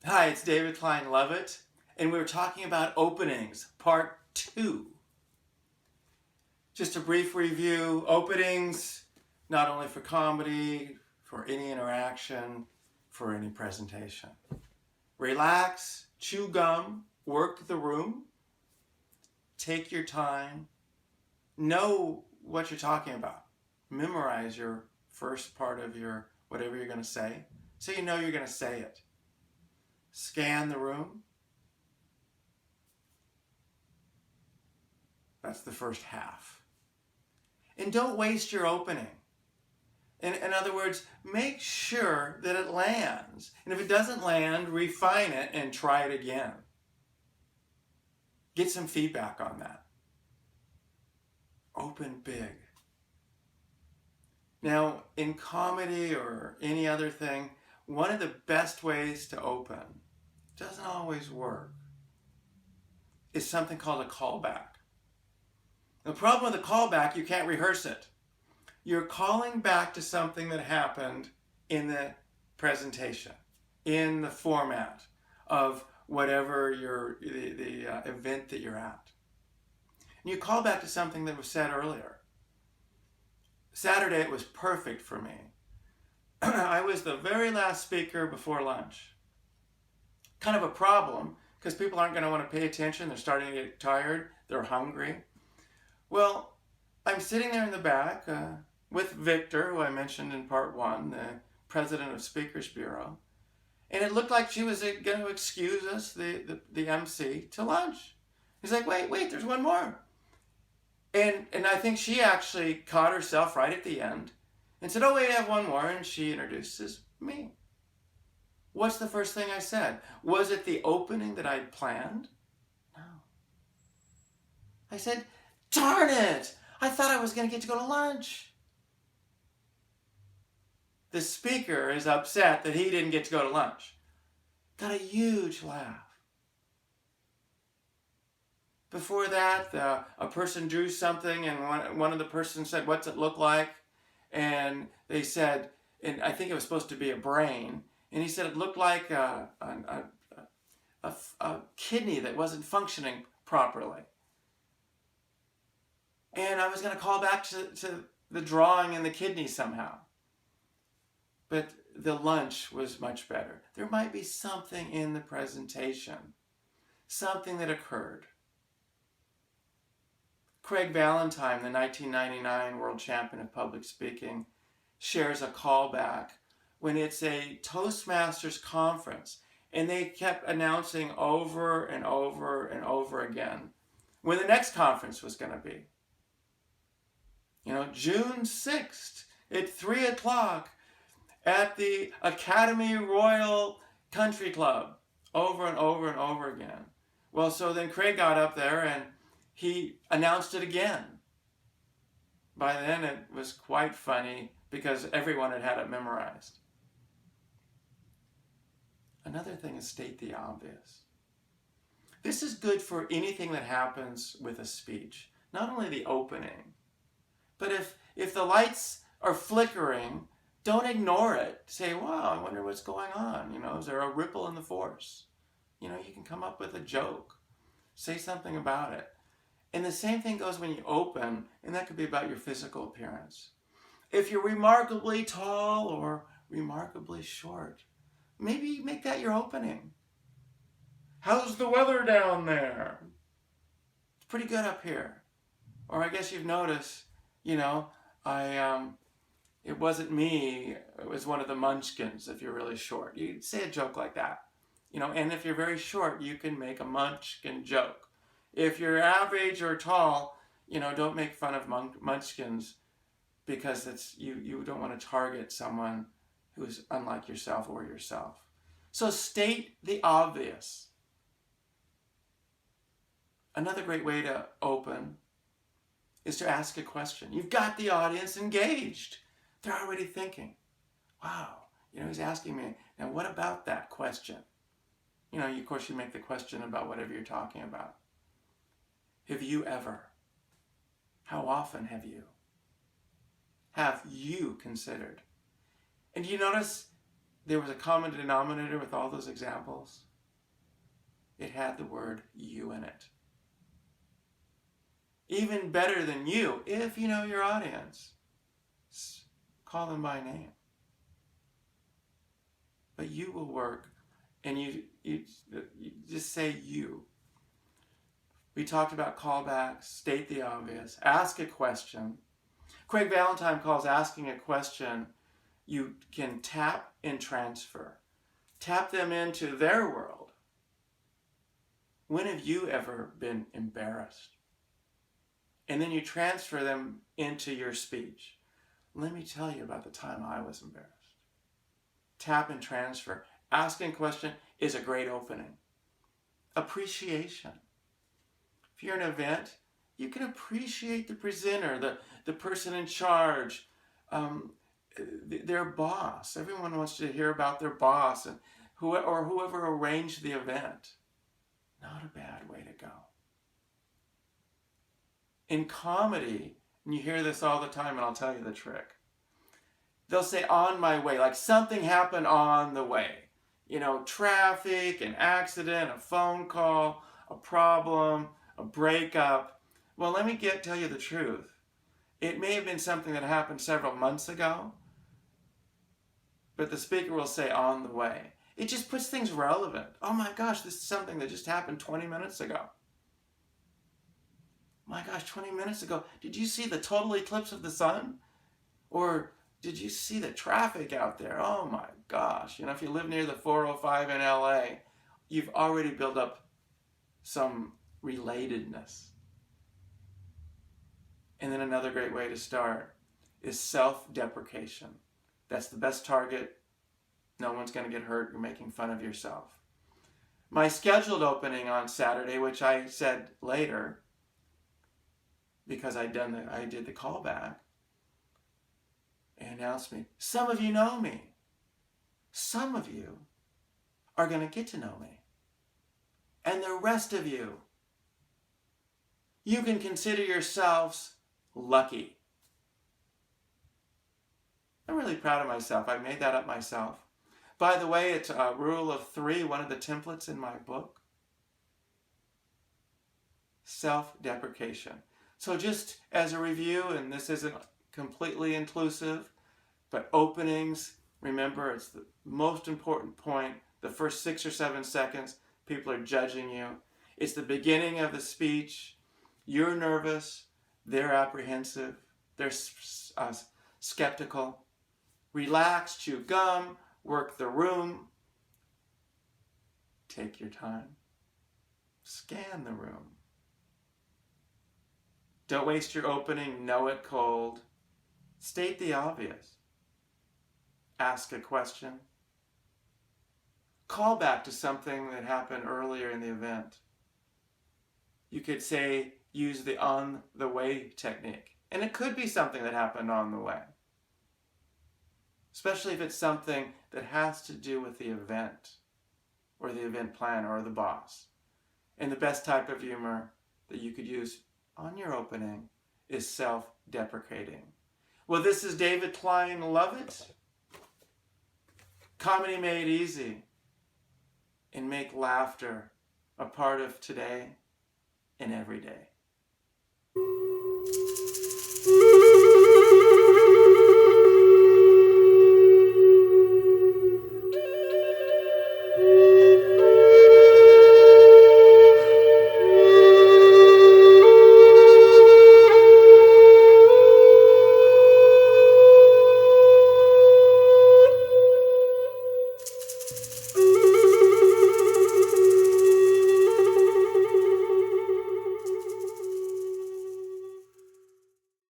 Hi, it's David Klein Lovett, and we were talking about openings, part 2. Just a brief review. Openings, not only for comedy, for any interaction, for any presentation. Relax, chew gum, work the room, take your time, know what you're talking about. Memorize your first part of your whatever you're going to say, so you know you're going to say it. Scan the room. That's the first half. And don't waste your opening. In other words, make sure that it lands. And if it doesn't land, refine it and try it again. Get some feedback on that. Open big. Now, in comedy or any other thing, one of the best ways to open, doesn't always work, is something called a callback. The problem with a callback, you can't rehearse it. You're calling back to something that happened in the presentation, in the format of whatever the event that you're at. And you call back to something that was said earlier. Saturday, it was perfect for me. I was the very last speaker before lunch. Kind of a problem, because people aren't going to want to pay attention. They're starting to get tired. They're hungry. Well, I'm sitting there in the back with Victor, who I mentioned in part 1, the president of Speakers Bureau. And it looked like she was going to excuse us, the MC, to lunch. He's like, wait, there's one more. And I think she actually caught herself right at the end and said, oh, wait, I have one more. And she introduces me. What's the first thing I said? Was it the opening that I'd planned? No. I said, darn it! I thought I was going to get to go to lunch. The speaker is upset that he didn't get to go to lunch. Got a huge laugh. Before that, a person drew something, and one of the persons said, what's it look like? And they said, and I think it was supposed to be a brain, and he said it looked like a kidney that wasn't functioning properly. And I was going to call back to the drawing and the kidney somehow. But the lunch was much better. There might be something in the presentation, something that occurred. Craig Ballantyne, the 1999 world champion of public speaking, shares a callback when it's a Toastmasters conference, and they kept announcing over and over and over again when the next conference was going to be. June 6th at 3 o'clock at the Academy Royal Country Club, over and over and over again. Well, so then Craig got up there and he announced it again. By then it was quite funny because everyone had it memorized. Another thing is state the obvious. This is good for anything that happens with a speech, not only the opening, but if the lights are flickering, don't ignore it. Say, wow, I wonder what's going on. Is there a ripple in the force? You can come up with a joke. Say something about it. And the same thing goes when you open, and that could be about your physical appearance. If you're remarkably tall or remarkably short, maybe make that your opening. How's the weather down there? It's pretty good up here. Or I guess you've noticed, it wasn't me, it was one of the munchkins if you're really short. You say a joke like that. And if you're very short, you can make a munchkin joke. If you're average or tall, don't make fun of munchkins because you don't want to target someone who's unlike yourself or yourself. So state the obvious. Another great way to open is to ask a question. You've got the audience engaged. They're already thinking, wow, he's asking me, now what about that question? Of course, you make the question about whatever you're talking about. Have you ever? How often have you? Have you considered? And you notice there was a common denominator with all those examples. It had the word you in it. Even better than you, if you know your audience, call them by name. But you will work, and you just say you. We talked about callbacks, state the obvious, ask a question. Craig Valentine calls asking a question, you can tap and transfer. Tap them into their world. When have you ever been embarrassed? And then you transfer them into your speech. Let me tell you about the time I was embarrassed. Tap and transfer. Asking a question is a great opening. Appreciation. If you're in an event, you can appreciate the presenter, the person in charge, their boss. Everyone wants to hear about their boss and whoever arranged the event. Not a bad way to go. In comedy, and you hear this all the time, and I'll tell you the trick. They'll say, on my way, like something happened on the way. You know, traffic, an accident, a phone call, a problem, a breakup. Well, let me tell you the truth. It may have been something that happened several months ago, but the speaker will say on the way. It just puts things relevant. Oh my gosh, this is something that just happened 20 minutes ago. My gosh, 20 minutes ago, did you see the total eclipse of the sun? Or did you see the traffic out there? Oh my gosh. You know, if you live near the 405 in LA, you've already built up some relatedness. And then another great way to start is self-deprecation. That's the best target. No one's going to get hurt. You're making fun of yourself. My scheduled opening on Saturday, which I said later, because I did the callback, and announced me. Some of you know me. Some of you are going to get to know me. And the rest of you, you can consider yourselves lucky. I'm really proud of myself. I made that up myself. By the way, it's a rule of 3, one of the templates in my book. Self-deprecation. So just as a review, and this isn't completely inclusive, but openings, remember, it's the most important point. The first 6 or 7 seconds, people are judging you. It's the beginning of the speech. You're nervous. They're apprehensive. They're skeptical. Relax, chew gum, work the room. Take your time. Scan the room. Don't waste your opening. Know it cold. State the obvious. Ask a question. Call back to something that happened earlier in the event. You could say, use the on the way technique. And it could be something that happened on the way. Especially if it's something that has to do with the event or the event planner or the boss. And the best type of humor that you could use on your opening is self-deprecating. Well, this is David Klein. Love it. Comedy made easy. And make laughter a part of today and every day.